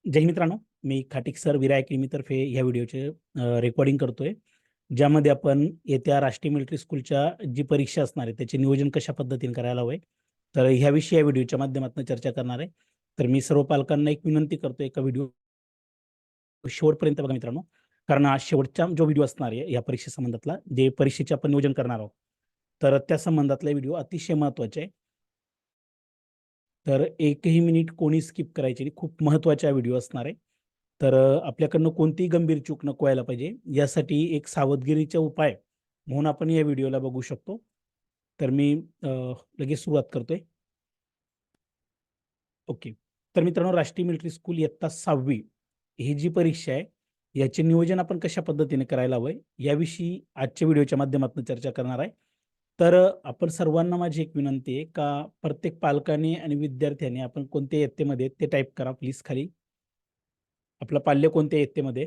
जय मित्रांनो, मी खाटिक सर विराय अकॅडमीतर्फे ह्या व्हिडिओचे रेकॉर्डिंग करतोय, ज्यामध्ये आपण येत्या राष्ट्रीय मिलिटरी स्कूलच्या जी परीक्षा असणार आहे त्याचे नियोजन कशा पद्धतीने करायला हवंय, तर ह्याविषयी या व्हिडिओच्या माध्यमातून चर्चा करणार आहे. तर मी सर्व पालकांना एक विनंती करतो, एका व्हिडिओ शेवटपर्यंत बघा मित्रांनो, कारण आज शेवटचा जो व्हिडिओ असणार आहे या परीक्षेसंबंधातला, जे परीक्षेचे आपण नियोजन करणार आहोत, तर त्या संबंधातला व्हिडिओ अतिशय महत्त्वाचा आहे. तर एकही मिनिट कोणी स्किप करायची नाही, खूप महत्त्वाचा व्हिडिओ असणार आहे. तर आपल्याकडनं कोणतीही गंभीर चूक नको व्हायला पाहिजे, यासाठी एक सावधगिरीचा उपाय म्हणून आपण या व्हिडिओला बघू शकतो. तर मी लगेच सुरुवात करतोय. ओके. तर मित्रांनो, राष्ट्रीय मिलिटरी स्कूल इयत्ता 6वी ही जी परीक्षा आहे, याचे नियोजन आपण कशा पद्धतीने करायला हवंय, याविषयी आजच्या व्हिडिओच्या माध्यमातून चर्चा करणार आहे. तर आपण सर्वांना माझी एक विनंती आहे का प्रत्येक पालकाने आणि विद्यार्थ्याने आपण कोणत्या इयत्तेमध्ये ते टाईप करा प्लीज खाली. आपलं पाल्य कोणत्या इयत्तेमध्ये,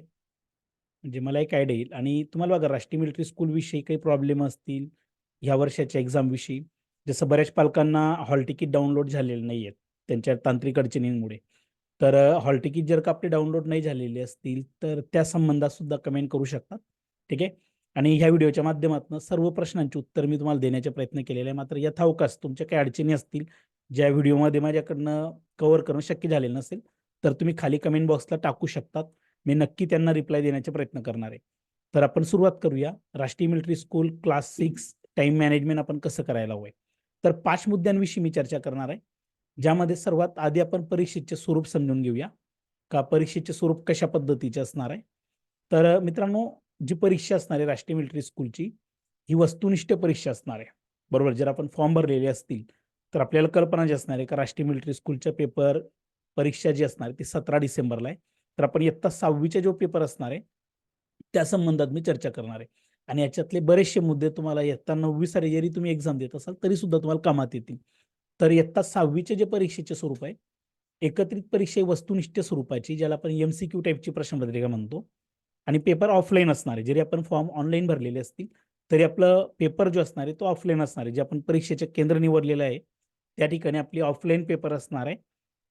म्हणजे मला एक आयडिया येईल. आणि तुम्हाला बघा, राष्ट्रीय मिलिटरी स्कूल विषयी काही प्रॉब्लेम असतील ह्या वर्षाच्या एक्झाम विषयी, जसं बऱ्याच पालकांना हॉल तिकीट डाउनलोड झालेले नाही आहेत त्यांच्या तांत्रिक अडचणींमुळे. तर हॉल तिकीट जर का आपले डाउनलोड नाही झालेले असतील तर त्या संबंधात सुद्धा कमेंट करू शकतात. ठीक आहे. आणि ह्या व्हिडिओच्या माध्यमातून सर्व प्रश्नांची उत्तर मी तुम्हाला देण्याचा प्रयत्न केलेला आहे. मात्र यथावकाश तुमच्या काही अडचणी असतील ज्या व्हिडिओमध्ये माझ्याकडनं कव्हर करणं शक्य झालेलं नसेल, तर तुम्ही खाली कमेंट बॉक्सला टाकू शकतात. मी नक्की त्यांना रिप्लाय देण्याचा प्रयत्न करणार आहे. तर आपण सुरुवात करूया. राष्ट्रीय military school class 6 time management आपण कसं करायला हवंय. तर 5 मुद्द्यांविषयी मी चर्चा करणार आहे, ज्यामध्ये सर्वात आधी आपण परीक्षेचे स्वरूप समजून घेऊया का परीक्षेचे स्वरूप कशा पद्धतीचे असणार आहे. तर मित्रांनो, जी परीक्षा असणार आहे राष्ट्रीय मिलिटरी स्कूलची, ही वस्तुनिष्ठ परीक्षा असणार आहे. बरोबर, जर आपण फॉर्म भरलेले असतील तर आपल्याला कल्पना जी असणार आहे का राष्ट्रीय मिलिटरी स्कूलच्या पेपर परीक्षा जी असणार आहे ती 17 डिसेंबरला आहे. तर आपण इयत्ता 6वीचे जो पेपर असणार आहे त्या संबंधात मी चर्चा करणार आहे. आणि याच्यातले बरेचसे मुद्दे तुम्हाला इयत्ता 9वी साठी जरी तुम्ही एक्झाम देत असाल तरी सुद्धा तुम्हाला कामात येतील. तर इयत्ता 6वीचे जे परीक्षेचे स्वरूप आहे, एकत्रित परीक्षा वस्तुनिष्ठ स्वरूपाची, ज्याला आपण MCQ टाईपची प्रश्नपत्रिका म्हणतो, आणि पेपर ऑफलाईन असणार आहे. जरी आपण फॉर्म ऑनलाईन भरलेले असतील तरी आपलं पेपर जो असणार आहे तो ऑफलाईन असणार आहे. जे आपण परीक्षेचे केंद्र निवडलेलं आहे त्या ठिकाणी आपली ऑफलाईन पेपर असणार आहे.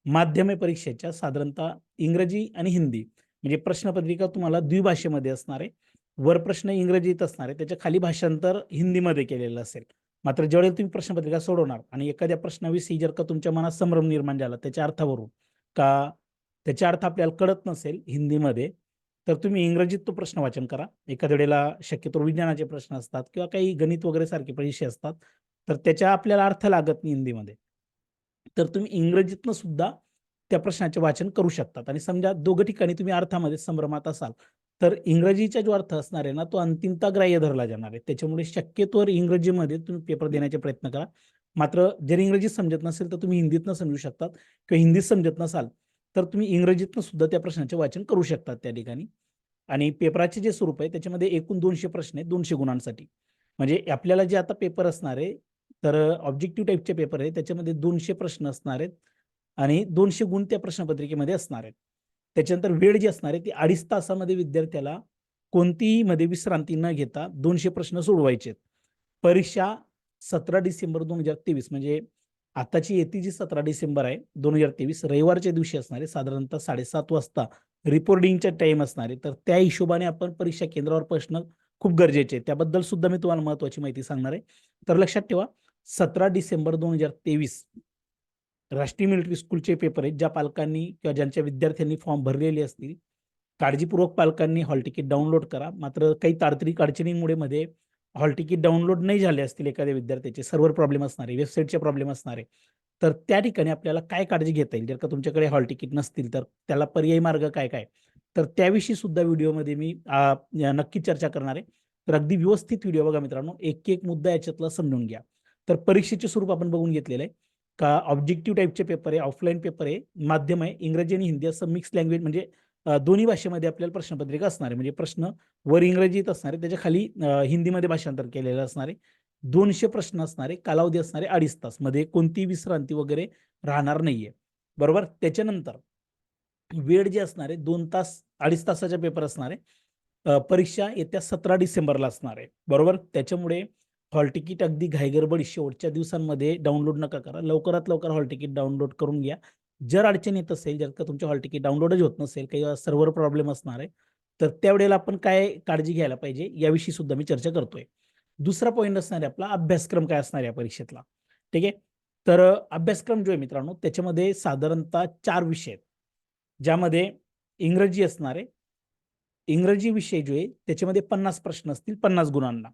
माध्यमिक परीक्षेच्या साधारणतः इंग्रजी आणि हिंदी, म्हणजे प्रश्नपत्रिका तुम्हाला द्विभाषेमध्ये असणार आहे. वर प्रश्न इंग्रजीत असणार आहे, त्याच्या खाली भाषांतर हिंदीमध्ये केलेलं असेल. मात्र ज्यावेळेला तुम्ही प्रश्नपत्रिका सोडवणार आणि एखाद्या प्रश्नाविषयी जर का तुमच्या मनात संभ्रम निर्माण झाला त्याच्या अर्थावरून, का त्याचा अर्थ आपल्याला कळत नसेल हिंदीमध्ये, तर तुम्ही इंग्रजीत तो प्रश्न वाचन करा. एखाद्या वेळेला शक्यतो विज्ञानाचे प्रश्न असतात किंवा काही गणित वगैरे सारखे विषय असतात, तर त्याच्या आपल्याला अर्थ लागत नाही हिंदीमध्ये, तर तुम्ही इंग्रजीतनं सुद्धा त्या प्रश्नाचे वाचन करू शकतात. आणि समजा दोघं ठिकाणी तुम्ही अर्थामध्ये संभ्रमात असाल तर इंग्रजीचा जो अर्थ असणार आहे ना तो अंतिमता ग्राह्य धरला जाणार आहे. त्याच्यामुळे शक्यतोवर इंग्रजीमध्ये तुम्ही पेपर देण्याचे प्रयत्न करा. मात्र जर इंग्रजीत समजत नसेल तर तुम्ही हिंदीतनं समजू शकतात, किंवा हिंदीत समजत नसाल तर तुम्ही इंग्रजीतनं सुद्धा त्या प्रश्नाचे वाचन करू शकतात त्या ठिकाणी. आणि पेपराचे जे स्वरूप आहे त्याच्यामध्ये एकूण 200 प्रश्न आहेत 200 गुणांसाठी. म्हणजे आपल्याला जे आता पेपर असणार आहे, तर ऑब्जेक्टिव्ह टाईपचे पेपर आहे, त्याच्यामध्ये 200 प्रश्न असणार आहेत आणि 200 गुण त्या प्रश्नपत्रिकेमध्ये असणार आहेत. त्याच्यानंतर वेळ जी असणार आहे ती 2.5 तासामध्ये विद्यार्थ्याला कोणतीही मध्ये विश्रांती न घेता 200 प्रश्न सोडवायचे आहेत. परीक्षा 17 डिसेंबर 2023, म्हणजे आताची येती जी 17 डिसेंबर आहे 2023 रविवारच्या दिवशी असणार आहे. साधारणतः 7:30 वाजता रिपोर्टिंगचा टाइम असणार आहे. तर त्या हिशोबाने आपण परीक्षा केंद्रावर प्रश्न खूप गरजेचे आहे. त्याबद्दल सुद्धा मी तुम्हाला महत्त्वाची माहिती सांगणार आहे. तर लक्षात ठेवा, 17 डिसेंबर 2023 राष्ट्रीय मिलिटरी स्कूलचे पेपर आहेत. ज्या पालकांनी किंवा ज्यांच्या विद्यार्थ्यांनी फॉर्म भरलेले असतील, काळजीपूर्वक पालकांनी हॉल तिकीट डाउनलोड करा. मात्र काही तांत्रिक अडचणींमुळे मध्ये हॉल तिकीट डाउनलोड नाही झाले असतील, एखाद्या विद्यार्थ्याचे सर्व्हर प्रॉब्लेम असणार आहे, वेबसाईटचे प्रॉब्लेम असणार आहे, तर त्या ठिकाणी आपल्याला काय काळजी घेता येईल. जर का तुमच्याकडे हॉल तिकीट नसतील तर त्याला पर्यायी मार्ग काय काय, तर त्याविषयी सुद्धा व्हिडिओमध्ये मी नक्की चर्चा करणार आहे. तर अगदी व्यवस्थित व्हिडिओ बघा मित्रांनो, एक एक मुद्दा याच्यातला समजून घ्या. तर परीक्षेचे स्वरूप आपण बघून घेतलेलं आहे का ऑब्जेक्टिव्ह टाईपचे पेपर आहे, ऑफलाईन पेपर आहे, माध्यम आहे इंग्रजी आणि हिंदी असं मिक्स लँग्वेज, म्हणजे दोन्ही भाषेमध्ये आपल्याला प्रश्नपत्रिका असणार आहे. म्हणजे प्रश्न वर इंग्रजीत असणार आहे, त्याच्या खाली हिंदीमध्ये भाषांतर केलेलं असणार आहे. 200 प्रश्न असणारे, कालावधी असणारे 2.5 तास, मध्ये कोणतीही विश्रांती वगैरे राहणार नाहीये. बरोबर. त्याच्यानंतर वेळ जी असणार आहे 2 तास 2.5 तासाचा पेपर असणार आहे. परीक्षा येत्या 17 डिसेंबरला असणार आहे. बरोबर. त्याच्यामुळे हॉल तिकीट अगदी घाईगडबड शेवटच्या दिवसांमध्ये डाउनलोड नका करा. लवकरात लवकर हॉल तिकीट डाउनलोड करून घ्या. जर अडचण येत असेल, जर का तुमच्या हॉल तिकीट डाउनलोडच होत नसेल, काही सर्व्हर प्रॉब्लेम असणार आहे, तर त्यावेळेला आपण काय काळजी घ्यायला पाहिजे याविषयी सुद्धा मी चर्चा करतोय. दुसरा पॉईंट असणार आहे आपला अभ्यासक्रम काय असणार आहे या परीक्षेतला. ठीक आहे. तर अभ्यासक्रम जो आहे मित्रांनो, त्याच्यामध्ये साधारणतः 4 विषय आहेत. ज्यामध्ये इंग्रजी असणार आहे. इंग्रजी विषय जो आहे त्याच्यामध्ये 50 प्रश्न असतील 50 गुणांना.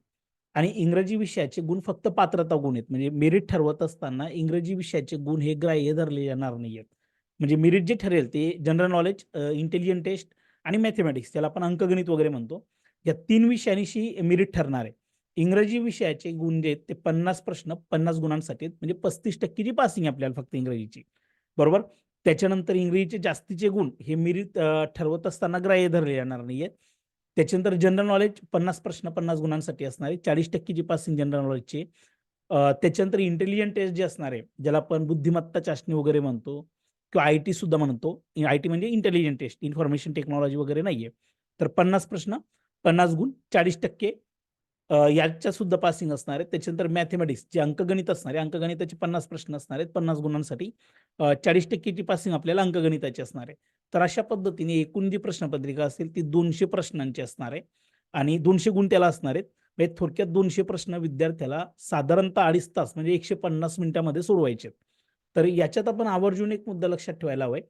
आणि इंग्रजी विषयाचे गुण फक्त पात्रता गुण आहेत. म्हणजे मेरिट ठरवत असताना इंग्रजी विषयाचे गुण हे ग्राह्य धरले जाणार नाहीयेत. म्हणजे मेरिट जे ठरेल ते जनरल नॉलेज, इंटेलिजंट टेस्ट आणि मॅथेमॅटिक्स, त्याला आपण अंकगणित वगैरे म्हणतो. या 3 विषयांशी मेरिट ठरणार आहे. इंग्रजी विषयाचे गुण जे आहेत ते 50 प्रश्न 50 गुणांसाठी आहेत. म्हणजे 35% ची पासिंग आहे आपल्याला फक्त इंग्रजीची. बरोबर? त्याच्यानंतर इंग्रजीचे जास्तीचे गुण हे मेरिट ठरवत असताना ग्राह्य धरले जाणार नाहीयेत. त्याच्यानंतर जनरल नॉलेज 50 प्रश्न 50 गुणांसाठी असणार आहे. 40% ची पासिंग जनरल नॉलेजची. त्याच्यानंतर इंटेलिजंट टेस्ट जे असणार आहे, ज्याला आपण बुद्धिमत्ता चाचणी वगैरे म्हणतो किंवा आय-टी सुद्धा म्हणतो. आय-टी म्हणजे इंटेलिजंट टेस्ट, इन्फॉर्मेशन टेक्नॉलॉजी वगैरे नाहीये. तर 50 प्रश्न 50 गुण 40% याच्या सुद्धा पासिंग असणार आहे. त्याच्यानंतर मॅथेमॅटिक्स जे अंकगणित असणार आहे, अंकगणिताचे 50 प्रश्न असणार आहेत 50 गुणांसाठी. 40% ची पासिंग आपल्याला अंकगणिताची असणार आहे. तर अशा पद्धतीने एकूण जी प्रश्नपत्रिका असेल ती 200 प्रश्नांची असणार आहे आणि 200 गुण त्याला असणार आहेत. म्हणजे थोडक्यात 200 प्रश्न विद्यार्थ्याला साधारणतः 2.5 तास म्हणजे 150 मिनिटांमध्ये सोडवायचे आहेत. तर याच्यात आपण आवर्जून एक मुद्दा लक्षात ठेवायला हवाय.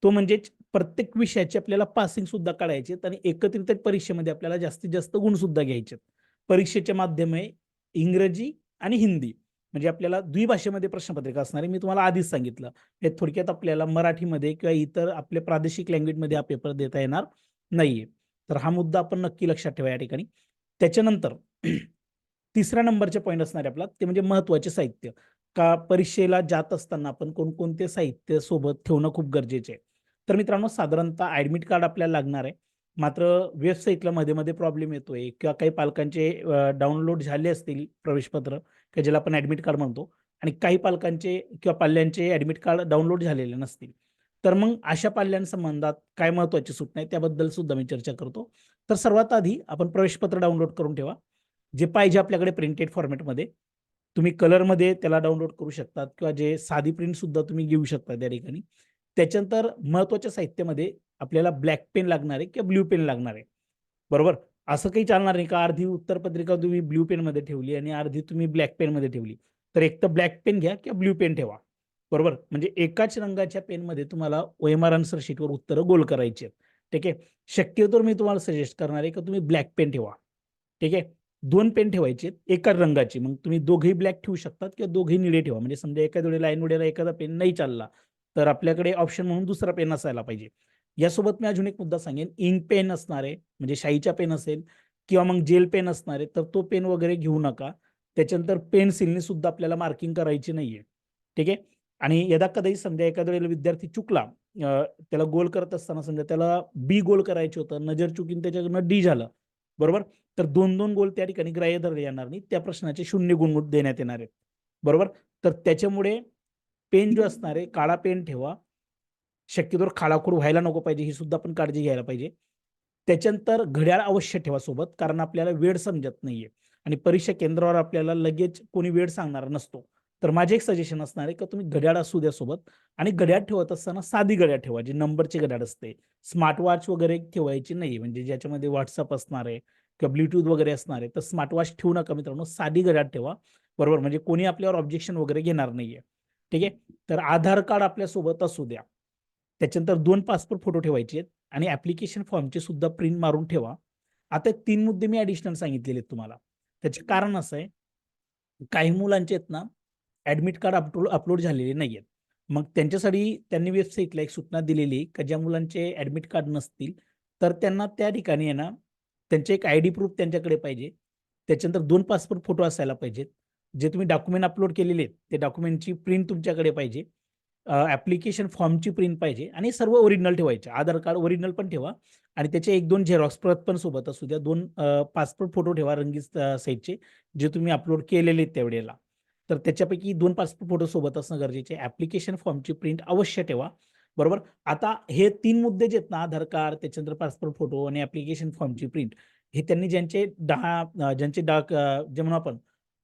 तो म्हणजे प्रत्येक विषयाची आपल्याला पासिंग सुद्धा काढायचे आहेत आणि एकत्रित परीक्षेमध्ये आपल्याला जास्तीत जास्त गुण सुद्धा घ्यायचे आहेत. परीक्षेचे माध्यम आहे इंग्रजी आणि हिंदी. म्हणजे आपल्याला द्विभाषेमध्ये प्रश्नपत्रिका असणार आहे. मी तुम्हाला आधीच सांगितलं. हे थोडक्यात आपल्याला मराठीमध्ये किंवा इतर आपल्या प्रादेशिक लँग्वेजमध्ये हा पेपर देता येणार नाहीये. तर हा मुद्दा आपण नक्की लक्षात ठेवा या ठिकाणी. त्याच्यानंतर तिसऱ्या नंबरचे पॉईंट असणार आहे आपला ते म्हणजे महत्त्वाचे साहित्य. का परीक्षेला जात असताना आपण कोणकोणते साहित्य सोबत ठेवणं खूप गरजेचे आहे. तर मित्रांनो साधारणतः ॲडमिट कार्ड आपल्याला लागणार आहे. मात्र वेबसाईटला मध्ये-मध्ये प्रॉब्लेम येतोय किंवा काही पालकांचे डाउनलोड झाले असतील प्रवेशपत्र, की ज्याला आपण ॲडमिट कार्ड म्हणतो आणि काही पालकांचे किंवा पाल्यांचे ॲडमिट कार्ड डाउनलोड झालेले नसतील. तर मग अशा पाल्यांसंबंधात काय महत्त्वाची सूचना आहे त्याबद्दल सुद्धा मी चर्चा करतो. तर सर्वात आधी आपण प्रवेशपत्र डाउनलोड करून ठेवा. जे पाहिजे आपल्याकडे प्रिंटेड फॉर्मॅटमध्ये. तुम्ही कलरमध्ये त्याला डाउनलोड करू शकतात किंवा जे साधी प्रिंट सुद्धा तुम्ही घेऊ शकता त्या ठिकाणी. त्याच्यानंतर महत्त्वाच्या साहित्यामध्ये आपल्याला ब्लॅक पेन लागणार आहे किंवा ब्लू पेन लागणार आहे. बरोबर? असं काही चालणार नाही का अर्धी उत्तरपत्रिका तुम्ही ब्लू पेनमध्ये ठेवली आणि अर्धी तुम्ही ब्लॅक पेनमध्ये ठेवली. तर एक तर ब्लॅक पेन घ्या किंवा ब्लू पेन ठेवा. बरोबर? म्हणजे एकाच रंगाच्या पेनमध्ये तुम्हाला ओएमआर आन्सर शीटवर उत्तरं गोल करायची आहेत. ठीक आहे. शक्यतो मी तुम्हाला सजेस्ट करणार आहे की तुम्ही ब्लॅक पेन ठेवा. ठीक आहे. 2 पेन ठेवायचे एकाच रंगाची. मग तुम्ही दोघेही ब्लॅक ठेवू शकतात किंवा दोघेही निळे ठेवा. म्हणजे समजा एखाद्या वेळेला ऐन वेळेला एखादा पेन नाही चालला, तर आपल्याकडे ऑप्शन म्हणून दुसरा पेन असायला पाहिजे. यासोबत मी अजून एक मुद्दा सांगेन, इंक पेन असणार आहे, म्हणजे शाईचा पेन असेल किंवा मग जेल पेन असणार आहे, तर तो पेन वगैरे घेऊ नका. त्याच्यानंतर पेन्सिलने सुद्धा आपल्याला मार्किंग करायची नाहीये. ठीक आहे. आणि यदाकदाही समजा एखाद्या वेळेला विद्यार्थी चुकला, त्याला गोल करत असताना समजा त्याला बी गोल करायचं होतं, नजर चुकीने त्याच्याकडनं डी झालं. बरोबर? तर 2-2 गोल त्या ठिकाणी ग्राह्य धरले जाणार नाही. त्या प्रश्नाचे 0 गुण देण्यात येणार आहेत. बरोबर? तर त्याच्यामुळे पेन जो असणार आहे, काळा पेन ठेवा. शक्यतोवर खाडाखोड व्हायला नको पाहिजे, ही सुद्धा आपण काळजी घ्यायला पाहिजे. त्याच्यानंतर घड्याळ अवश्य ठेवा सोबत, कारण आपल्याला वेळ समजत नाहीये आणि परीक्षा केंद्रावर आपल्याला लगेच कोणी वेळ सांगणारा नसतो. तर माझे एक सजेशन असणार आहे, की तुम्ही घड्याळ असू द्या सोबत आणि घड्याळ ठेवत असताना साधी घड्याळ ठेवा, जी नंबरची घड्याळ असते. स्मार्ट वॉच वगैरे ठेवायची नाही, म्हणजे ज्याच्यामध्ये WhatsApp असणार आहे किंवा ब्लूटूथ वगैरे असणार आहे, तर स्मार्ट वॉच ठेवू नका मित्रांनो. साधी घड्याळ ठेवा. बरोबर? म्हणजे कोणी आपल्यावर ऑब्जेक्शन वगैरे घेणार नाहीये. ठीक आहे. तर आधार कार्ड आपल्या सोबत असू द्या. त्याच्यानंतर 2 पासपोर्ट फोटो ठेवायचे आहेत आणि ॲप्लिकेशन फॉर्मचे सुद्धा प्रिंट मारून ठेवा. आता 3 मुद्दे मी ॲडिशनल सांगितलेले आहेत तुम्हाला. त्याचे कारण असं आहे, काही मुलांचे आहेत ना, ॲडमिट कार्ड अपलोड झालेले नाहीयेत. मग त्यांच्यासाठी त्यांनी वेबसाईटला एक सूचना दिलेली आहे, की ज्या मुलांचे ॲडमिट कार्ड नसतील, तर त्यांना त्या ठिकाणी आहे ना, त्यांचे एक आयडी प्रूफ त्यांच्याकडे पाहिजे. त्याच्यानंतर 2 पासपोर्ट फोटो असायला पाहिजेत. जे तुम्ही डॉक्युमेंट अपलोड केलेले आहेत, ते डॉक्युमेंटची प्रिंट तुमच्याकडे पाहिजे. ॲप्लिकेशन फॉर्मची प्रिंट पाहिजे आणि सर्व ओरिजिनल ठेवायचे. आधार कार्ड ओरिजिनल पण ठेवा आणि त्याचे 1-2 झेरॉक्स प्रत पण सोबत असू द्या. 2 पासपोर्ट फोटो ठेवा रंगीत साईजचे, जे तुम्ही अपलोड केलेले आहेत त्यावेळेला. तर त्याच्यापैकी 2 पासपोर्ट फोटो सोबत असणं गरजेचे आहे. ॲप्लिकेशन फॉर्मची प्रिंट अवश्य ठेवा. बरोबर. आता हे 3 मुद्दे जे आहेत ना, आधार कार्ड, त्याच्यानंतर पासपोर्ट फोटो आणि ॲप्लिकेशन फॉर्मची प्रिंट, हे त्यांनी ज्यांचे जे म्हणू आपण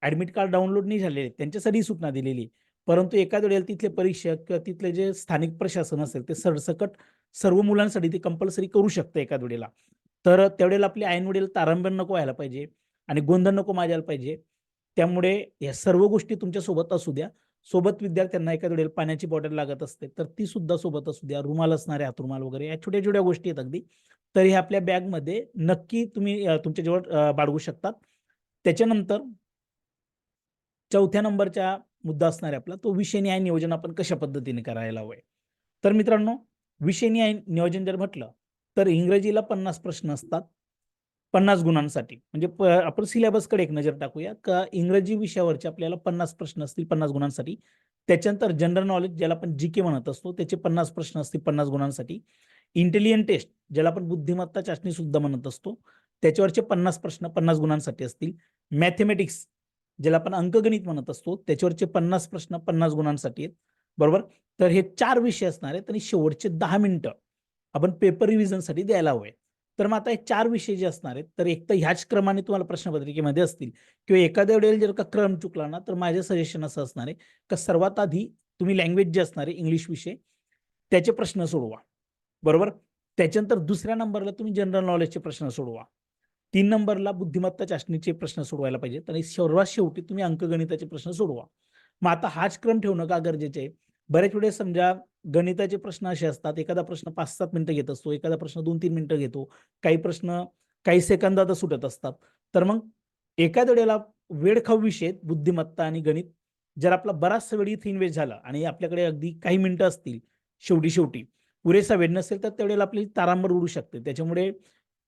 ॲडमिट कार्ड डाउनलोड नाही झालेले त्यांच्यासाठी सूचना दिलेली. परंतु एखाद्या वेळेला तिथले परीक्षक किंवा तिथले जे स्थानिक प्रशासन असेल ते सरसकट सर्व मुलांसाठी ते कंपल्सरी करू शकतं एखाद्या वेळेला. तर त्यावेळेला आपली ऐनवेळेला तारंबळ नको व्हायला पाहिजे आणि गोंधळ नको माजायला पाहिजे. त्यामुळे या सर्व गोष्टी तुमच्या सोबत असू द्या. सोबत विद्यार्थ्यांना एखाद्या वेळेला पाण्याची बॉटल लागत असते, तर ती सुद्धा सोबत असू द्या. रुमाल असणारे हातरुमाल वगैरे या छोट्या-छोट्या गोष्टी आहेत अगदी. तर हे आपल्या बॅगमध्ये नक्की तुम्ही तुमच्या जवळ बाळगू शकतात. त्याच्यानंतर 4थ्या नंबरचा मुद्दा असणार आहे आपला, तो विषयनिहाय नियोजन आपण कशा पद्धतीने करायला हवंय. तर मित्रांनो, विषयनिहाय नियोजन जर म्हटलं, तर इंग्रजीला 50 प्रश्न असतात, 50 गुणांसाठी. म्हणजे आपण सिलेबसकडे एक नजर टाकूया, का इंग्रजी विषयावरचे आपल्याला 50 प्रश्न असतील 50 गुणांसाठी. त्याच्यानंतर जनरल नॉलेज ज्याला आपण जी-के म्हणत असतो, त्याचे 50 प्रश्न असतील 50 गुणांसाठी. इंटेलिजंट टेस्ट ज्याला आपण बुद्धिमत्ता चाचणी सुद्धा म्हणत असतो, त्याच्यावरचे 50 प्रश्न 50 गुणांसाठी असतील. मॅथेमॅटिक्स ज्याला आपण अंकगणित म्हणत असतो, त्याच्यावरचे 50 प्रश्न 50 गुणांसाठी आहेत. बरोबर? तर हे 4 विषय असणार आहेत आणि शेवटचे 10 मिनिटं आपण पेपर रिव्हिजनसाठी द्यायला हवे. तर मग आता हे 4 विषय जे असणार आहेत, तर एक तर ह्याच क्रमाने तुम्हाला प्रश्नपत्रिकेमध्ये असतील किंवा एखाद्या वेळेला जर का क्रम चुकला ना, तर माझे सजेशन असं असणार आहे, की सर्वात आधी तुम्ही लँग्वेज जे असणार आहे इंग्लिश विषय, त्याचे प्रश्न सोडवा. बरोबर? त्याच्यानंतर दुसऱ्या नंबरला तुम्ही जनरल नॉलेजचे प्रश्न सोडवा. 3 नंबरला बुद्धिमत्ता चाचणीचे प्रश्न सोडवायला पाहिजेत आणि सर्वात शेवटी तुम्ही अंकगणिताचे प्रश्न सोडवा. मग आता हाच क्रम ठेवणं का गरजेचे आहे? बऱ्याच वेळेस समजा गणिताचे प्रश्न असे असतात, एखादा प्रश्न 5-7 मिनिटं घेत असतो, एखादा प्रश्न 2-3 मिनिटं घेतो, काही प्रश्न काही सेकंदातच सुटत असतात. तर मग एखाद्या वेळेला वेळखाऊ विषय बुद्धिमत्ता आणि गणित, जर आपला बराचसा वेळ इथे इन्व्हेस्ट झाला आणि आपल्याकडे अगदी काही मिनिटं असतील शेवटी पुरेसा वेळ नसेल, तर त्यावेळेला आपली तारांबळ उडू शकते. त्याच्यामुळे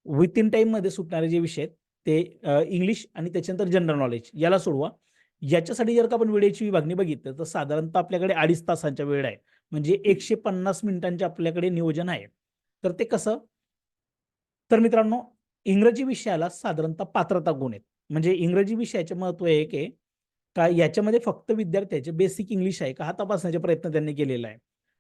विथिन टाईममध्ये सुटणारे जे विषय आहेत ते इंग्लिश आणि त्याच्यानंतर जनरल नॉलेज याला सोडवा. याच्यासाठी जर का आपण वेळेची विभागणी बघितलं, तर साधारणतः आपल्याकडे 2.5 तासांचा वेळ आहे. म्हणजे 150 मिनिटांचे आपल्याकडे नियोजन आहे. तर ते कसं? तर मित्रांनो, इंग्रजी विषयाला साधारणतः पात्रता गुण आहेत. म्हणजे इंग्रजी विषयाचे महत्त्व आहे की का याच्यामध्ये फक्त विद्यार्थ्याचे बेसिक इंग्लिश आहे का हा तपासण्याचा प्रयत्न त्यांनी केलेला आहे.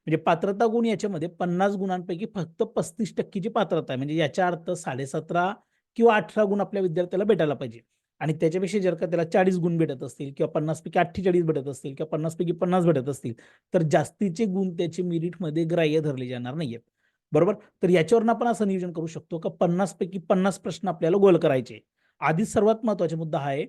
म्हणजे पात्रता गुण याच्यामध्ये 50 गुणांपैकी फक्त 35% ची पात्रता आहे. म्हणजे याचा अर्थ 17.5 किंवा 18 गुण आपल्या विद्यार्थ्याला भेटायला पाहिजे. आणि त्याच्यापेक्षा जर का त्याला 40 गुण भेटत असतील किंवा 50 पैकी 48 भेटत असतील किंवा 50 पैकी 50 भेटत असतील, तर जास्तीचे गुण त्याचे मेरिटमध्ये ग्राह्य धरले जाणार नाहीयेत. बरोबर? तर याच्यावरून आपण असं नियोजन करू शकतो का 50 पैकी 50 प्रश्न आपल्याला गोल करायचे. आधीच सर्वात महत्त्वाचा मुद्दा हा आहे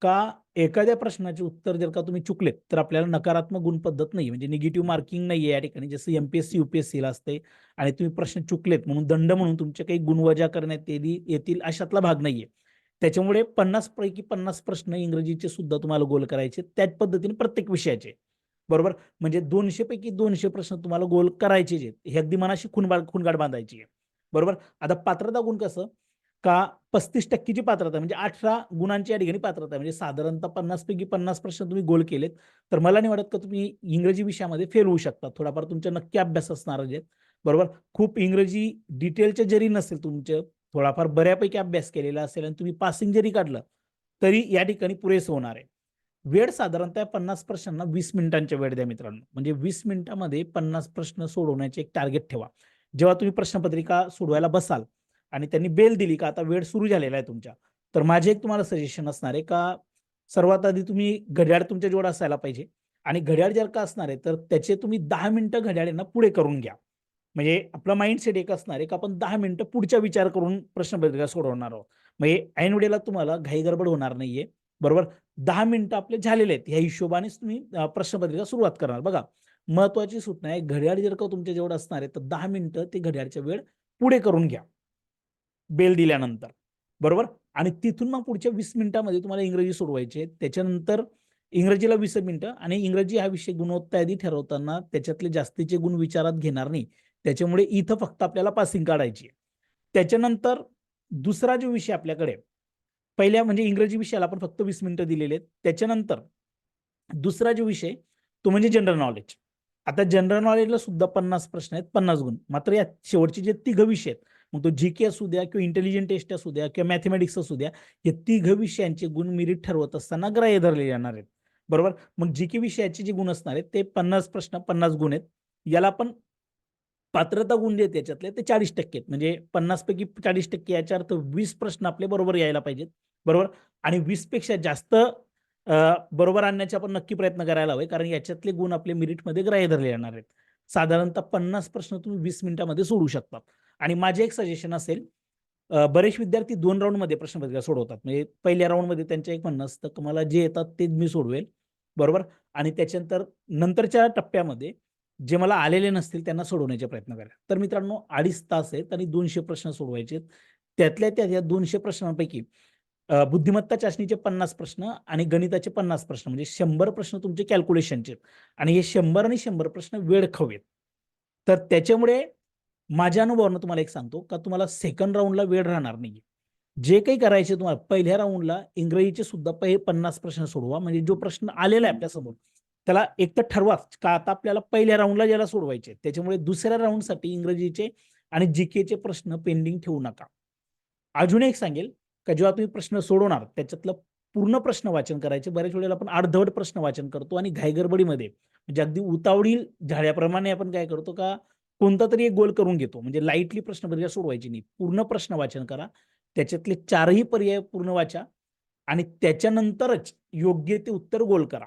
का एखाद्या प्रश्नाचे उत्तर जर का तुम्ही चुकलेत, तर आपल्याला नकारात्मक गुण पद्धत नाही म्हणजे निगेटिव्ह मार्किंग नाहीये या ठिकाणी. जसं एम-पी-एस-सी, यू-पी-एस-सीला असते आणि तुम्ही प्रश्न चुकलेत म्हणून दंड म्हणून तुमचे काही गुण वजा करण्यात येतील अशातला भाग नाहीये. त्याच्यामुळे 50 पैकी 50 प्रश्न इंग्रजीचे सुद्धा तुम्हाला गोल करायचे. त्याच पद्धतीने प्रत्येक विषयाचे. बरोबर? म्हणजे 200 पैकी 200 प्रश्न तुम्हाला गोल करायचेच आहेत. हे अगदी मनाशी खूणगाठ बांधायची आहे. बरोबर? आता पात्रता गुण कसं? का 35% ची पात्रता म्हणजे 18 गुणांची या ठिकाणी पात्रता आहे. म्हणजे साधारणतः 50 पैकी 50 प्रश्न तुम्ही गोल केलेत, तर मला नाही वाटत का तुम्ही इंग्रजी विषयामध्ये फेल होऊ शकता. थोडाफार तुमचा नक्की अभ्यास असणारच आहे. बरोबर? खूप इंग्रजी डिटेलच्या जरी नसेल तुमचं, थोडाफार बऱ्यापैकी अभ्यास केलेला असेल आणि तुम्ही पासिंग जरी काढलं, तरी या ठिकाणी पुरेसं होणार आहे. वेळ साधारणतः 50 प्रश्नांना 20 मिनिटांचा वेळ द्या मित्रांनो. म्हणजे 20 मिनिटामध्ये 50 प्रश्न सोडवण्याचे एक टार्गेट ठेवा. जेव्हा तुम्ही प्रश्नपत्रिका सोडवायला बसाल आणि त्यांनी बेल दिली का आता वेळ सुरू झालेला आहे तुमच्या, तर माझे एक तुम्हाला सजेशन असणार आहे का सर्वात आधी तुम्ही घड्याळ तुमच्या जवळ असायला पाहिजे आणि घड्याळ जर का असणार आहे, तर त्याचे तुम्ही 10 मिनिटं घड्याळांना पुढे करून घ्या. म्हणजे आपला माइंडसेट एक असणार आहे की आपण 10 मिनिटं पुढचा विचार करून प्रश्नपत्रिका सोडवणार आहोत. म्हणजे ऐन वेळेला तुम्हाला घाई गडबड होणार नाहीये. बरोबर? 10 मिनिटं आपले झालेले आहेत. ह्या हिशोबानेच तुम्ही प्रश्नपत्रिका सुरुवात करणार. बघा, महत्त्वाची सूचना आहे, घड्याळ जर का तुमच्या जवळ असणार आहे, तर 10 मिनिटं ते घड्याळचा वेळ पुढे करून घ्या. बेल दिल्यानंतर. बरोबर? आणि तिथून मग पुढच्या 20 मिनिटामध्ये तुम्हाला इंग्रजी सोडवायची आहे. त्याच्यानंतर इंग्रजीला 20 मिनिटं आणि इंग्रजी हा विषय गुणवत्ता यादी ठरवताना त्याच्यातले जास्तीचे गुण विचारात घेणार नाही. त्याच्यामुळे इथं फक्त आपल्याला पासिंग काढायची आहे. त्याच्यानंतर दुसरा जो विषय आपल्याकडे पहिल्या म्हणजे इंग्रजी विषयाला आपण फक्त 20 मिनिटं दिलेले आहेत. त्याच्यानंतर दुसरा जो विषय तो म्हणजे जनरल नॉलेज. आता जनरल नॉलेजला सुद्धा 50 प्रश्न आहेत, 50 गुण. मात्र या शेवटचे जे तिघ विषय आहेत, मग तो जी-के असू द्या किंवा इंटेलिजंट टेस्ट असू द्या किंवा मॅथेमॅटिक्स असू द्या, हे तिघ विषयांचे गुण मेरिट ठरवत असताना ग्राह्य धरले जाणार आहेत. बरोबर? मग जी-के विषयाचे जे गुण असणार आहेत ते 50 प्रश्न 50 गुण आहेत. याला आपण पात्रता गुण जे आहेत त्याच्यातले ते 40% आहेत. म्हणजे 50 पैकी 40% याचा अर्थ 20 प्रश्न आपले बरोबर यायला पाहिजेत. बरोबर? आणि 20 पेक्षा जास्त बरोबर आणण्याचे आपण नक्की प्रयत्न करायला हवे, कारण याच्यातले गुण आपले मेरिटमध्ये ग्राह्य धरले जाणार आहेत. साधारणतः 50 प्रश्न तुम्ही 20 मिनिटांमध्ये सोडवू शकता. आणि माझे एक सजेशन असेल, बरेच विद्यार्थी 2 राऊंडमध्ये प्रश्नपत्रिका सोडवतात. म्हणजे पहिल्या राऊंडमध्ये त्यांचं एक म्हणणं असतं की मला जे येतात ते मी सोडवेल, बरोबर, आणि त्याच्यानंतर नंतरच्या टप्प्यामध्ये जे मला आलेले नसतील त्यांना सोडवण्याचे प्रयत्न करा. तर मित्रांनो, 2.5 तास आहेत आणि 200 प्रश्न सोडवायचे. त्यातल्या त्यात या 200 प्रश्नांपैकी बुद्धिमत्ता चाचणीचे 50 प्रश्न आणि गणिताचे 50 प्रश्न, म्हणजे 100 प्रश्न तुमचे कॅल्क्युलेशनचे, आणि हे 100 आणि 100 प्रश्न वेळखाऊ आहेत. तर त्याच्यामुळे माझ्या अनुभवावरून तुम्हाला एक सांगतो का तुम्हाला सेकंड राऊंडला वेळ राहणार नाही. जे काही करायचे तुम्हाला पहिल्या राऊंडला इंग्रजीचे सुद्धा 50 प्रश्न सोडवा. म्हणजे जो प्रश्न आलेला आहे आपल्यासमोर त्याला एक तर ठरवा का आता आपल्याला पहिल्या राऊंडला ज्याला सोडवायचे. त्याच्यामुळे दुसऱ्या राऊंडसाठी इंग्रजीचे आणि जीकेचे प्रश्न पेंडिंग ठेवू नका. अजून एक सांगेल का जेव्हा तुम्ही प्रश्न सोडवणार त्याच्यातलं पूर्ण प्रश्न वाचन करायचे. बऱ्याच वेळेला आपण अर्धवट प्रश्न वाचन करतो आणि घाईगडबडीमध्ये म्हणजे अगदी उतावळी झाल्याप्रमाणे आपण काय करतो का कोणता तरी एक गोल करून घेतो. म्हणजे लाईटली प्रश्नपत्रिका सोडवायची नाही. पूर्ण प्रश्न वाचन करा. त्याच्यातले 4ही पर्याय पूर्ण वाचा आणि त्याच्यानंतरच योग्य ते उत्तर गोल करा.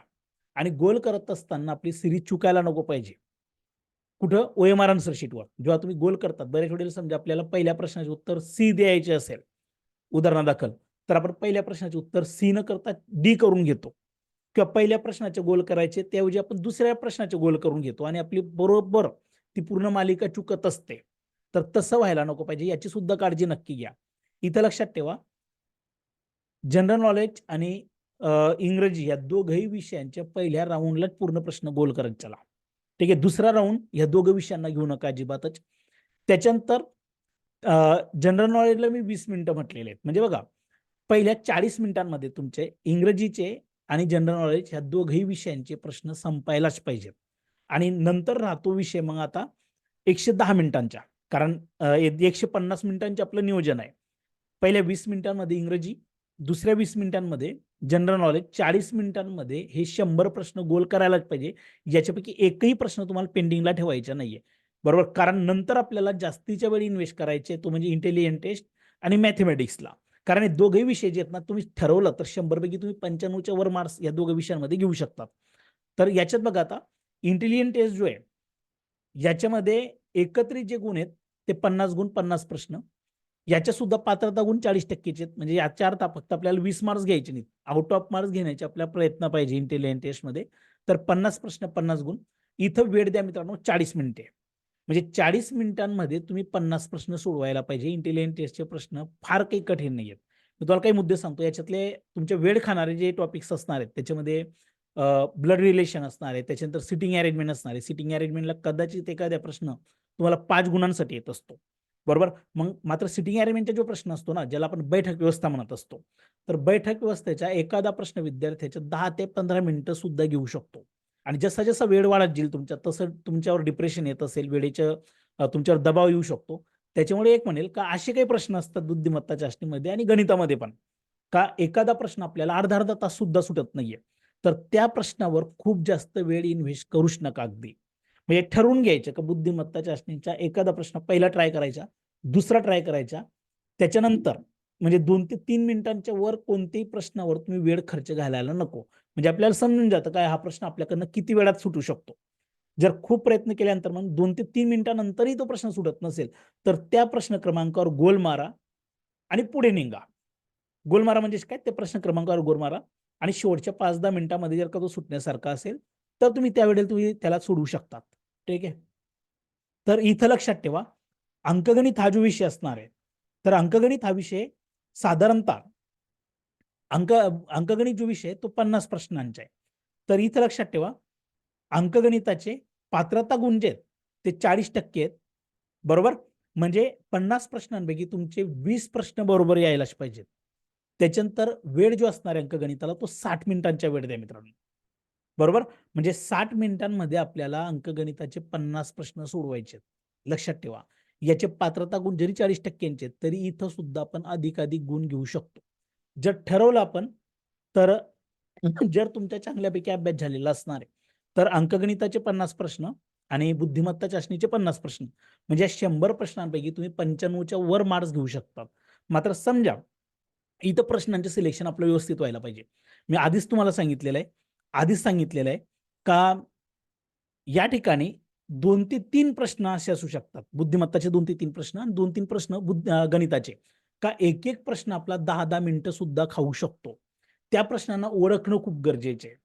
आणि गोल करत असताना आपली सिरीज चुकायला नको पाहिजे. कुठं? OMR आन्सर शीटवर जेव्हा तुम्ही गोल करतात, बऱ्याच वेळेला समजा आपल्याला पहिल्या प्रश्नाचे उत्तर सी द्यायचे असेल उदाहरणादाखल, तर आपण पहिल्या प्रश्नाचे उत्तर सी न करता डी करून घेतो, किंवा पहिल्या प्रश्नाचे गोल करायचे त्याऐवजी आपण दुसऱ्या प्रश्नाचे गोल करून घेतो आणि आपली बरोबर ती पूर्ण मालिका चुकत असते. तर तसं व्हायला नको पाहिजे, याची सुद्धा काळजी नक्की घ्या. इथं लक्षात ठेवा, जनरल नॉलेज आणि इंग्रजी या दोघही विषयांच्या पहिल्या राऊंडलाच पूर्ण प्रश्न गोल करत चला. ठीक आहे. दुसरा राऊंड या दोघं विषयांना घेऊ नका अजिबातच. त्याच्यानंतर जनरल नॉलेजला मी 20 मिनिटं म्हटलेले आहेत. म्हणजे बघा, पहिल्या 40 मिनिटांमध्ये तुमचे इंग्रजीचे आणि जनरल नॉलेज ह्या दोघही विषयांचे प्रश्न संपायलाच पाहिजेत. आणि नंतर राहतो विषय मग आता 110 मिनिटांच्या, कारण 150 मिनिटांचे आपलं नियोजन आहे. पहिल्या 20 मिनिटांमध्ये इंग्रजी, दुसऱ्या 20 मिनिटांमध्ये जनरल नॉलेज, 40 मिनिटांमध्ये हे 100 प्रश्न गोल करायलाच पाहिजे. याच्यापैकी एकही प्रश्न तुम्हाला पेंडिंगला ठेवायचा नाहीये, बरोबर, कारण नंतर आपल्याला जास्तीच्या वेळी इन्व्हेस्ट करायचे तो म्हणजे इंटेलिजंट टेस्ट आणि मॅथमॅटिक्सला. कारण हे दोघे विषय जे आहेत ना, तुम्ही ठरवलं तर 100 पैकी तुम्ही 95च्या वर मार्क्स या दोघं विषयांमध्ये घेऊ शकतात. तर याच्यात बघा आता इंटेलिजंट टेस्ट जो आहे याच्यामध्ये एकत्रित जे गुण आहेत ते 50 गुण 50 प्रश्न, याच्या सुद्धा पात्रता गुण 40% आहेत. म्हणजे याच्या अर्थ फक्त आपल्याला 20 मार्क्स घ्यायचे नाहीत, आउट ऑफ मार्क्स घेण्याचे आपला प्रयत्न पाहिजे इंटेलिजंट टेस्टमध्ये. तर 50 प्रश्न 50 गुण. इथं वेळ द्या मित्रांनो 40 मिनिटे. म्हणजे 40 मिनिटांमध्ये तुम्ही 50 प्रश्न सोडवायला पाहिजे. इंटेलिजंट टेस्टचे प्रश्न फार काही कठीण नाही आहेत. मी तुम्हाला काही मुद्दे सांगतो. याच्यातले तुमचे वेळ खाणारे जे टॉपिक्स असणार आहेत त्याच्यामध्ये ब्लड रिलेशन असणार आहे, त्याच्यानंतर सिटिंग अरेंजमेंट असणार आहे. सिटिंग अरेंजमेंटला कदाचित एखाद्या प्रश्न तुम्हाला 5 गुणांसाठी येत असतो, बरोबर. मग मात्र सिटिंग अरेंजमेंटचा जो प्रश्न असतो ना, ज्याला आपण बैठक व्यवस्था म्हणत असतो, तर बैठक व्यवस्थेचा एखादा प्रश्न विद्यार्थ्याच्या 10 ते 15 मिनिटं सुद्धा घेऊ शकतो. आणि जसा जसा वेळ वाढत जाईल तुमच्या तसं तुमच्यावर डिप्रेशन येत असेल, वेळेच्या तुमच्यावर दबाव येऊ शकतो. त्याच्यामुळे एक म्हणेल का असे काही प्रश्न असतात बुद्धिमत्ता चाचणीमध्ये आणि गणितामध्ये पण, का एखादा प्रश्न आपल्याला अर्धा अर्धा तास सुद्धा सुटत नाहीये. तर त्या प्रश्नावर खूप जास्त वेळ इन्व्हेस्ट करूच नका. अगदी म्हणजे ठरवून घ्यायचं का बुद्धिमत्ता चाचणीचा एखादा प्रश्न पहिला ट्राय करायचा, दुसरा ट्राय करायचा, त्याच्यानंतर म्हणजे 2 ते 3 मिनिटांच्या वर कोणत्याही प्रश्नावर तुम्ही वेळ खर्च घालायला नको. म्हणजे आपल्याला समजून जातं काय हा प्रश्न आपल्याकडनं किती वेळात सुटू शकतो. जर खूप प्रयत्न केल्यानंतर मग 2 ते 3 मिनिटांनंतरही तो प्रश्न सुटत नसेल, तर त्या प्रश्न क्रमांकावर गोल मारा आणि पुढे निघा. गोल मारा म्हणजे काय? त्या प्रश्न क्रमांकावर गोल मारा आणि शेवटच्या 5-10 मिनिटांमध्ये जर का तो सुटण्यासारखा असेल, तर तुम्ही त्यावेळेला तुम्ही त्याला सोडवू शकतात. ठीक आहे. तर इथं लक्षात ठेवा, अंकगणित हा जो विषय असणार आहे, तर अंकगणित हा विषय साधारणतः अंकगणित जो विषय तो 50 प्रश्नांचा आहे. तर इथं लक्षात ठेवा, अंकगणिताचे पात्रता गुण जे आहेत ते 40% आहेत, बरोबर. म्हणजे 50 प्रश्नांपैकी तुमचे 20 प्रश्न बरोबर यायलाच पाहिजेत. त्याच्यानंतर वेळ जो असणार आहे अंकगणिताला तो 60 मिनिटांच्या वेळ द्या मित्रांनो, बरोबर. म्हणजे 60 मिनिटांमध्ये आपल्याला अंकगणिताचे 50 प्रश्न सोडवायचे आहेत. लक्षात ठेवा, याचे पात्रता गुण जरी 40%चे आहेत तरी इथं सुद्धा आपण अधिकाधिक गुण घेऊ शकतो जर ठरवलं आपण. तर जर तुमच्या चांगल्यापैकी अभ्यास झालेला असणार आहे तर अंकगणिताचे 50 प्रश्न आणि बुद्धिमत्ता चाचणीचे 50 प्रश्न म्हणजे 100 प्रश्नांपैकी तुम्ही 95च्या वर मार्क्स घेऊ शकतात. मात्र समजा इथं प्रश्नांचे सिलेक्शन आपलं व्यवस्थित व्हायला पाहिजे. मी आधीच सांगितलेलं आहे का या ठिकाणी 2 ते 3 प्रश्न असे असू शकतात. बुद्धिमत्ताचे 2 ते 3 प्रश्न आणि 2-3 प्रश्न गणिताचे. का एक-एक प्रश्न आपला 10-10 मिनिटं सुद्धा खाऊ शकतो. त्या प्रश्नांना ओळखणं खूप गरजेचं आहे.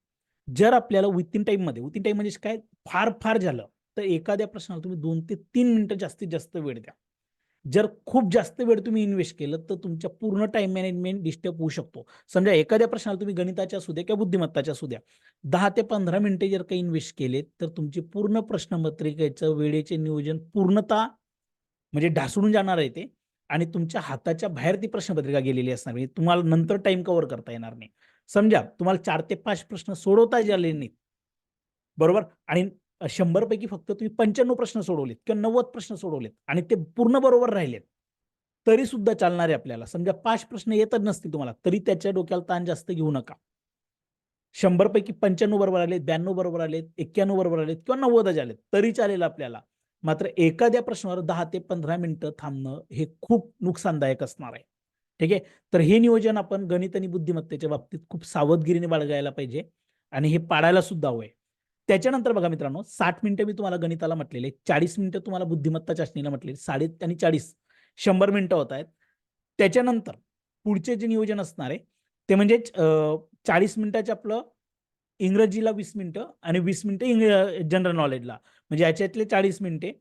जर आपल्याला विथिन टाईममध्ये म्हणजे काय फार झालं, तर एखाद्या प्रश्नाला तुम्ही 2 ते 3 मिनिटं जास्तीत जास्त वेळ द्या. जर खूप जास्त वेळ तुम्ही इन्व्हेस्ट केलं, तर तुमच्या पूर्ण टाईम मॅनेजमेंट डिस्टर्ब होऊ शकतो. समजा एखाद्या प्रश्नाला तुम्ही गणिताच्या असू द्या किंवा बुद्धिमत्ताच्या असू द्या, 10 ते 15 मिनिटे जर काही इन्व्हेस्ट केले, तर तुमची पूर्ण प्रश्नपत्रिकेचं वेळेचे नियोजन पूर्णतः म्हणजे ढासळून जाणार आहे ते आणि तुमच्या हाताच्या बाहेर ती प्रश्नपत्रिका गेलेली असणार. म्हणजे तुम्हाला नंतर टाईम कव्हर करता येणार नाही. समजा तुम्हाला 4 ते 5 प्रश्न सोडवता आले नाहीत. बरोबर आणि 100 पैकी फक्त तुम्ही 95 प्रश्न सोडवलेत किंवा 90 प्रश्न सोडवलेत आणि ते पूर्ण बरोबर राहिलेत. तरी सुद्धा चालणार आहे आपल्याला. समजा 5 प्रश्न येतच नसतील तुम्हाला, तरी त्याच्या डोक्याला ताण जास्त घेऊ नका. 100 पैकी 95 बरोबर आलेत, 92 बरोबर आलेत, 91 बरोबर आलेत किंवा 90 आलेत, तरी चालेल आपल्याला. मात्र एखाद्या प्रश्नावर 10 ते 15 मिनिटं थांबणं हे खूप नुकसानदायक असणार आहे. ठीक आहे. तर हे नियोजन आपण गणित आणि बुद्धिमत्तेच्या बाबतीत खूप सावधगिरीने बाळगायला पाहिजे आणि हे पाळायला सुद्धा हवंय. त्याच्यानंतर बघा मित्रांनो, 60 मिनिटं मी तुम्हाला गणिताला म्हटलेले, 40 मिनिटं तुम्हाला बुद्धिमत्ता चाचणीला म्हटलेली, 60 आणि 40 100 मिनिटं होत आहेत. त्याच्यानंतर पुढचे जे नियोजन असणार आहे ते म्हणजे 40 मिनिटाचे आपलं इंग्रजीला 20 मिनिटं आणि 20 मिनिटं जनरल नॉलेजला. म्हणजे याच्यातले 40 मिनिटे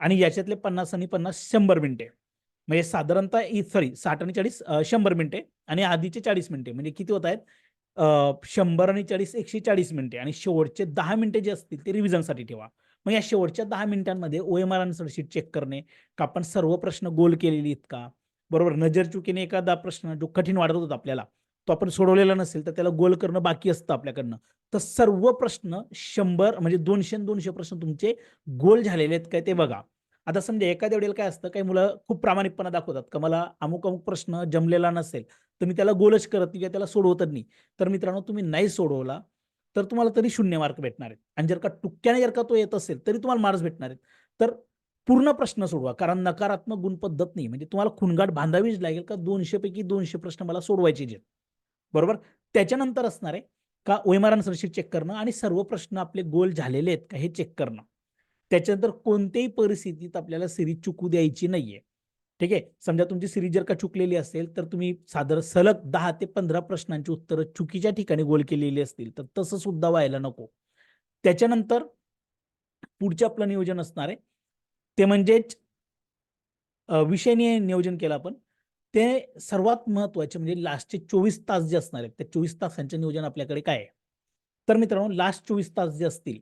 आणि याच्यातले 50 आणि 50 100 मिनिटे. म्हणजे साधारणतः 60 आणि 40 100 मिनिटे आणि आधीचे 40 मिनिटे म्हणजे किती होत आहेत? 100 आणि 40 140 मिनिटे आणि शेवटचे 10 मिनिटे जे असतील ते रिव्हिजनसाठी ठेवा. मग या शेवटच्या 10 मिनिटांमध्ये OMR आन्सर शीट चेक करणे, का आपण सर्व प्रश्न गोल केलेले आहेत का? बरोबर. नजर चुकीने एखादा प्रश्न जो कठीण वाटत होता आपल्याला, तो आपण सोडवलेला नसेल तर त्याला गोल करणं बाकी असतं आपल्याकडनं. तर सर्व प्रश्न 100 म्हणजे 200 आणि 200 प्रश्न तुमचे गोल झालेले आहेत काय ते बघा. आता समजा एखाद्या वेळेला काय असतं, काही मुलं खूप प्रामाणिकपणा दाखवतात का मला अमुक-अमुक प्रश्न जमलेला नसेल, तर मी त्याला गोलच करत नाही किंवा त्याला सोडवतच नाही. तर मित्रांनो तुम्ही नाही सोडवला, तर तुम्हाला तरी 0 मार्क भेटणार आहेत आणि जर का तुक्क्याने जर का तो येत असेल, तरी तुम्हाला मार्क्स भेटणार आहेत. तर पूर्ण प्रश्न सोडवा. कारण नकारात्मक गुण पद्धत नाही. म्हणजे तुम्हाला खुणगाठ बांधावीच लागेल का 200 पैकी 200 प्रश्न मला सोडवायचे आहेत. बरोबर? त्याच्यानंतर असणार आहे का OMR आन्सर शीट चेक करणं आणि सर्व प्रश्न आपले गोल झालेले आहेत का हे चेक करणं. त्याच्यानंतर कोणत्याही परिस्थितीत आपल्याला सिरीज चुकू द्यायची नाहीये. ठीक आहे. समजा तुमची सिरीज जर का चुकलेली असेल, तर तुम्ही साधारण सलग 10 ते 15 प्रश्नांची उत्तरं चुकीच्या ठिकाणी गोल केलेली असतील, तर तसं सुद्धा व्हायला नको. त्याच्यानंतर पुढचं आपलं नियोजन असणार आहे, ते म्हणजेच विषय नियोजन केलं आपण. ते सर्वात महत्त्वाचे म्हणजे लास्टचे 24 तास जे असणार आहेत, त्या 24 तासांचे नियोजन आपल्याकडे काय आहे? तर मित्रांनो लास्ट 24 तास जे असतील,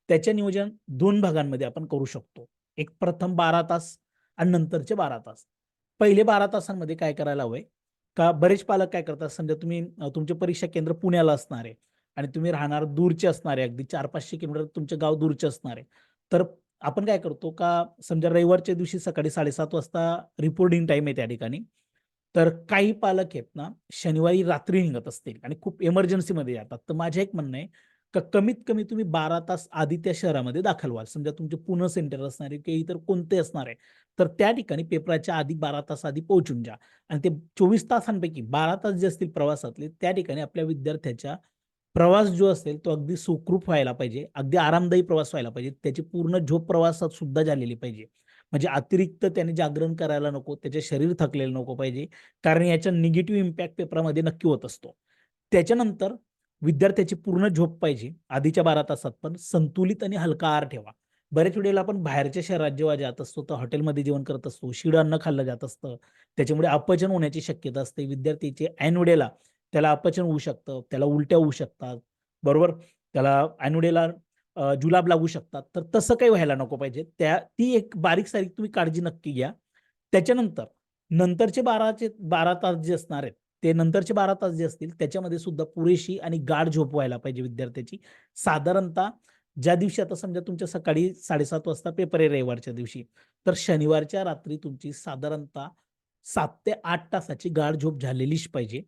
त्याचे नियोजन 2 भागांमध्ये आपण करू शकतो. एक प्रथम 12 तास आणि नंतरचे 12 तास. पहिले 12 तासांमध्ये काय करायला हवंय, का बरेच पालक काय करतात, समजा तुम्ही तुमचे परीक्षा केंद्र पुण्याला असणार आहे आणि तुम्ही राहणार दूरचे असणार आहे, अगदी 400-500 किलोमीटर तुमचे गाव दूरचे असणार आहे. तर आपण काय करतो का समजा रविवारच्या दिवशी सकाळी 7:30 वाजता रिपोर्टिंग टाईम आहे त्या ठिकाणी. तर काही पालक आहेत ना, शनिवारी रात्री निघत असतील आणि खूप इमर्जन्सीमध्ये जातात. तर माझं एक म्हणणं आहे, का कमीत कमी तुम्ही 12 तास आधी त्या शहरामध्ये दाखल व्हाल. समजा तुमचे पुणे सेंटर असणार आहे किंवा इतर कोणते असणार आहे. तर त्या ठिकाणी पेपराच्या आधी 12 तास आधी पोहोचून जा आणि ते 24 तासांपैकी 12 तास जे असतील प्रवासातले, त्या ठिकाणी आपल्या विद्यार्थ्याच्या प्रवास जो असेल तो अगदी सुखरूप व्हायला पाहिजे. अगदी आरामदायी प्रवास व्हायला पाहिजे. त्याची पूर्ण झोप प्रवासात सुद्धा झालेली पाहिजे. म्हणजे अतिरिक्त त्याने जागरण करायला नको, त्याचे शरीर थकलेलं नको पाहिजे. कारण याचा निगेटिव्ह इम्पॅक्ट पेपरामध्ये नक्की होत असतो. त्याच्यानंतर विद्यार्थ्याची पूर्ण झोप पाहिजे. आधीच्या 12 तासात पण संतुलित आणि हलका आहार ठेवा. बऱ्याच वेळेला आपण बाहेरच्या शहरात जेव्हा जात असतो, तर हॉटेलमध्ये जेवण करत असतो. शिळं अन्न खाल्लं जात असतं. त्याच्यामुळे अपचन होण्याची शक्यता असते. विद्यार्थीचे ऐन वेळेला त्याला अपचन होऊ शकतं, त्याला उलट्या होऊ शकतात, बरोबर? त्याला ऐन वेळेला जुलाब लागू शकतात. तर तसं काही व्हायला नको पाहिजे. ती एक बारीक-सारीक तुम्ही काळजी नक्की घ्या. त्याच्यानंतर नंतरचे 12 तास जे असणार आहेत, ते नंतरचे 12 तास जे असतील त्याच्यामध्ये सुद्धा पुरेशी आणि गाढ झोप व्हायला पाहिजे विद्यार्थ्याची. साधारणतः ज्या दिवशी आता समजा तुमच्या सकाळी 7:30 वाजता पेपर आहे रविवारच्या दिवशी, तर शनिवारच्या रात्री तुमची साधारणतः 7 ते 8 तासाची गाढ झोप झालेलीच पाहिजे.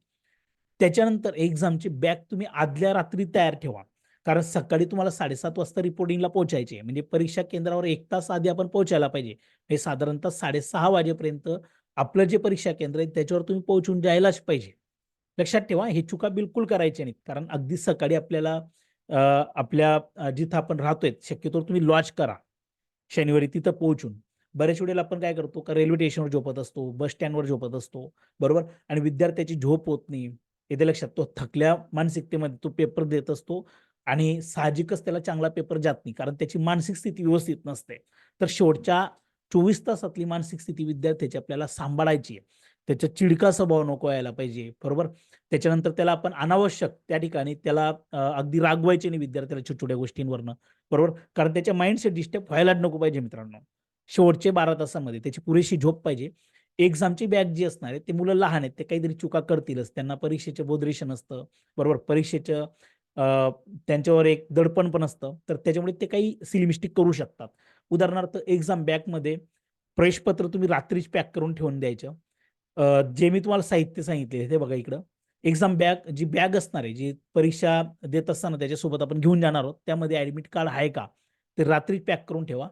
त्याच्यानंतर एक्झामची बॅग तुम्ही आदल्या रात्री तयार ठेवा. कारण सकाळी तुम्हाला 7:30 वाजता रिपोर्टिंगला पोहोचायचे आहे. म्हणजे परीक्षा केंद्रावर 1 तास आधी आपण पोहोचायला पाहिजे. हे साधारणतः 6:30 वाजेपर्यंत आपलं जे परीक्षा केंद्र आहे त्याच्यावर तुम्ही पोहोचून जायलाच पाहिजे. लक्षात ठेवा, हे चुका बिलकुल करायच्या नाहीत. कारण अगदी सकाळी आपल्याला जिथं आपण राहतोय शक्यतो तुम्ही लॉज करा शनिवारी तिथं पोहोचून. बऱ्याच वेळेला आपण काय करतो का रेल्वे स्टेशनवर झोपत असतो, बस स्टँडवर झोपत असतो, बरोबर? आणि विद्यार्थ्याची झोप होत नाही. येते लक्षात. तो थकल्या मानसिकतेमध्ये तो पेपर देत असतो आणि साहजिकच त्याला चांगला पेपर जात नाही, कारण त्याची मानसिक स्थिती व्यवस्थित नसते. तर शेवटच्या 24 तासातली मानसिक स्थिती विद्यार्थ्याची आपल्याला सांभाळायची आहे. त्याचा चिडका स्वभाव नको यायला पाहिजे, बरोबर? त्याच्यानंतर त्याला आपण अनावश्यक त्या ठिकाणी त्याला अगदी रागवायचे नाही विद्यार्थ्याला छोट्या गोष्टींवरनं, बरोबर? कारण त्याच्या माइंडसेट डिस्टर्ब व्हायलाच नको पाहिजे मित्रांनो. शेवटचे 12 तासामध्ये त्याची पुरेशी झोप पाहिजे. एक्झामची बॅच जी असणार आहे, ते मुलं लहान आहेत, ते काहीतरी चुका करतीलच. त्यांना परीक्षेचं बोधरेशन असतं, बरोबर? परीक्षेचं त्यांच्यावर एक दडपण पण असतं. तर त्याच्यामुळे ते काही सिली मिस्टेक करू शकतात. उदाहरणार्थ एक्झाम बॅगमध्ये प्रवेशपत्र तुम्ही रात्रीच पॅक करून ठेवून द्यायचं. जे मी तुम्हाला साहित्य सांगितले ते बघा इकडं. एक्झाम बॅग जी बॅग असणार आहे, जी परीक्षा देत असताना त्याच्यासोबत आपण घेऊन जाणार आहोत, त्यामध्ये ॲडमिट कार्ड आहे का? ते रात्री पॅक करून ठेवा.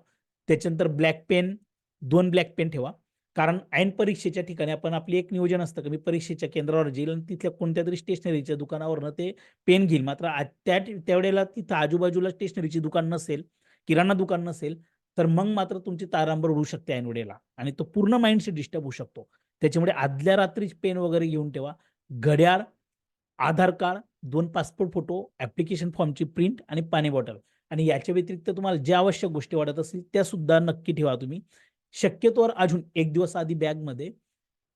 त्याच्यानंतर ब्लॅक पेन, 2 ब्लॅक पेन ठेवा. कारण ऐन परीक्षेच्या ठिकाणी आपण आपली एक नियोजन असतं, की मी परीक्षेच्या केंद्रावर जाईल आणि तिथल्या कोणत्यातरी स्टेशनरीच्या दुकानावरनं ते पेन घेईल. मात्र त्यावेळेला तिथं आजूबाजूला स्टेशनरीची दुकान नसेल, किराणा दुकान नसेल, तर मग मात्र तुमची तारांबळ उडू शकते ऐन वेळेला आणि तो पूर्ण माइंडसेट डिस्टर्ब होऊ शकतो. त्याच्यामुळे आदल्या रात्रीच पेन वगैरे घेऊन ठेवा. घड्याळ, Aadhaar card, 2 passport photo, application फॉर्मची प्रिंट आणि पाणी बॉटल आणि याच्या व्यतिरिक्त तुम्हाला ज्या आवश्यक गोष्टी वाटत असतील त्या सुद्धा नक्की ठेवा तुम्ही. शक्यतोवर अजून 1 दिवस आधी बॅगमध्ये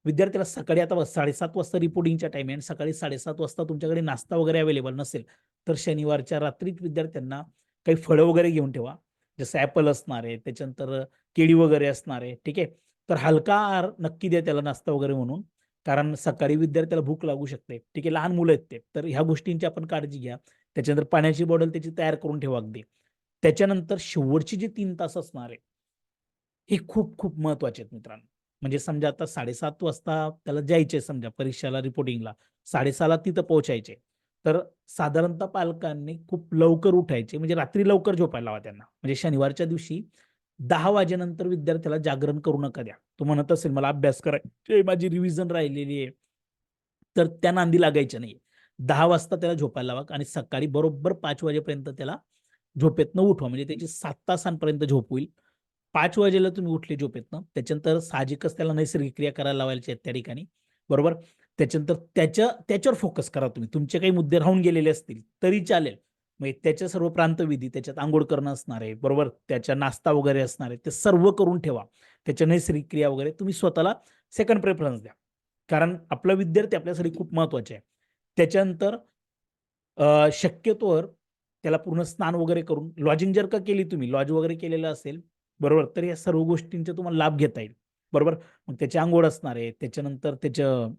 विद्यार्थ्याला सकाळी आता 7:30 वाजता रिपोर्टिंगच्या टाईम आहे आणि सकाळी 7:30 वाजता तुमच्याकडे नाश्ता वगैरे अवेलेबल नसेल, तर शनिवारच्या रात्रीच विद्यार्थ्यांना काही फळं वगैरे घेऊन ठेवा. जसं ॲपल असणार आहे, त्याच्यानंतर केळी वगैरे असणार आहे, ठीक आहे. तर हलका आहार नक्की द्या त्याला नाश्ता वगैरे म्हणून. कारण सकाळी विद्यार्थ्याला भूक लागू शकते, ठीक आहे. लहान मुलं आहेत ते. तर ह्या गोष्टींची आपण काळजी घ्या. त्याच्यानंतर पाण्याची बॉटल त्याची तयार करून ठेवा अगदी. त्याच्यानंतर शेवटचे जे 3 तास असणार आहे, हे खूप खूप महत्वाचे आहेत मित्रांनो. म्हणजे समजा आता 7:30 वाजता त्याला जायचे समजा परीक्षेला रिपोर्टिंगला, 6:30ला तिथं पोहोचायचे. तर साधारणतः पालकांनी खूप लवकर उठायचे, म्हणजे रात्री लवकर झोपायला लावा त्यांना. म्हणजे शनिवारच्या दिवशी 10 वाजेनंतर विद्यार्थ्याला जागरण करू नका द्या. तो म्हणत असेल मला अभ्यास करायचा माझी रिव्हिजन राहिलेली आहे. तर त्या नांदी लागायच्या नाही. 10 वाजता त्याला झोपायला लावा आणि सकाळी बरोबर 5 वाजेपर्यंत त्याला झोपेतनं उठवा. म्हणजे त्याची 7 तासांपर्यंत झोप होईल. 5 वाजेला तुम्ही उठले झोपेतनं, त्याच्यानंतर साहजिकच त्याला नैसर्गिक क्रिया करायला लावायच्या आहेत त्या ठिकाणी, बरोबर? त्याच्यानंतर त्याच्यावर फोकस करा तुम्ही. तुमचे काही मुद्दे राहून गेलेले असतील तरी चालेल. म्हणजे त्याच्या सर्व प्रांतविधी, त्याच्यात अंघोळ करणं असणार आहे, बरोबर? त्याच्या नाश्ता वगैरे असणार आहे, ते सर्व करून ठेवा. त्याच्या नैसर्गिक क्रिया वगैरे तुम्ही स्वतःला सेकंड प्रेफरन्स द्या. कारण आपला विद्यार्थी आपल्यासाठी खूप महत्त्वाचे आहे. त्याच्यानंतर शक्यतोवर त्याला पूर्ण स्नान वगैरे करून लॉजिंग जर का केली तुम्ही, लॉज वगैरे केलेलं असेल, बरोबर? तर या सर्व गोष्टींचा तुम्हाला लाभ घेता येईल, बरोबर? मग त्याची अंघोळ असणार आहे, त्याच्यानंतर त्याचं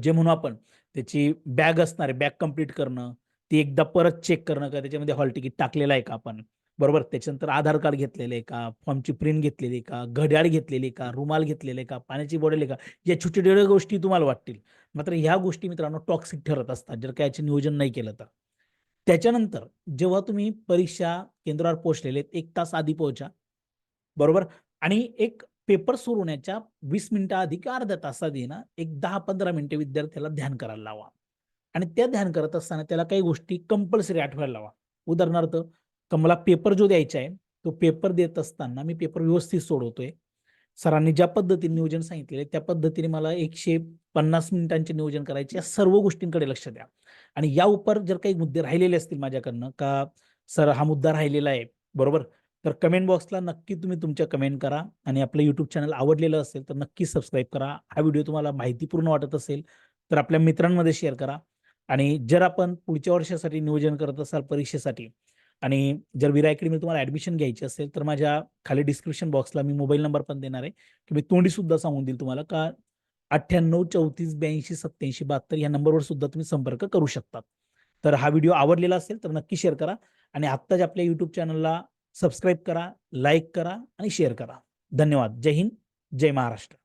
जे म्हणू आपण त्याची बॅग असणार आहे, बॅग कंप्लीट करणं, ती एकदा परत चेक करणं का त्याच्यामध्ये हॉल तिकीट टाकलेलं आहे का आपण, बरोबर? त्याच्यानंतर आधार कार्ड घेतलेलं आहे का, फॉर्मची प्रिंट घेतलेली आहे का, घड्याळ घेतलेली आहे का, रुमाल घेतलेले आहे का, पाण्याची बॉटल आहे का, या छोट्या-छोट्या गोष्टी तुम्हाला वाटतील. मात्र ह्या गोष्टी मित्रांनो टॉक्सिक ठरत असतात, जर का याचे नियोजन नाही केलं तर. त्याच्यानंतर जेव्हा तुम्ही परीक्षा केंद्रावर पोहोचलेले 1 तास आधी पोहोचा, बरोबर? आणि एक पेपर सुरू होण्याच्या 20 मिनिटं आधी किंवा अर्ध्या तास आधी ना, एक 10-15 मिनिटं विद्यार्थ्याला ध्यान करायला लावा. आणि त्या ध्यान करत असताना त्याला काही गोष्टी कंपल्सरी आठवायला लावा. उदाहरणार्थ, मला पेपर जो द्यायचा आहे, तो पेपर देत असताना मी पेपर व्यवस्थित सोडवतोय. सरांनी ज्या पद्धतीने नियोजन सांगितलेलं आहे, त्या पद्धतीने मला 150 मिनिटांचे नियोजन करायचे, या सर्व गोष्टींकडे लक्ष द्या. आणि या उपर जर काही मुद्दे राहिलेले असतील माझ्याकडनं, का सर हा मुद्दा राहिलेला आहे, बरोबर? तर कमेंट बॉक्सला नक्की तुम्ही तुमच्या कमेंट करा आणि आपलं YouTube चॅनल आवडलेलं असेल तर नक्की सबस्क्राईब करा. हा व्हिडिओ तुम्हाला माहितीपूर्ण वाटत असेल तर आपल्या मित्रांमध्ये शेअर करा. आणि जर आपण पुढच्या वर्षासाठी नियोजन करत असाल परीक्षेसाठी आणि जर विरा अकॅडमी तुम्हाला ॲडमिशन घ्यायची असेल तर माझ्या खाली डिस्क्रिप्शन बॉक्सला मी मोबाईल नंबर पण देणार आहे, की मी तोंडी सुद्धा सांगून देईल तुम्हाला का 98 34 82 87 72 या नंबरवर सुद्धा तुम्ही संपर्क करू शकता. तर हा व्हिडिओ आवडलेला असेल तर नक्की शेअर करा आणि आत्ताच आपल्या YouTube चॅनलला सबस्क्राईब करा, लाईक करा आणि शेअर करा. धन्यवाद. जय हिंद, जय महाराष्ट्र.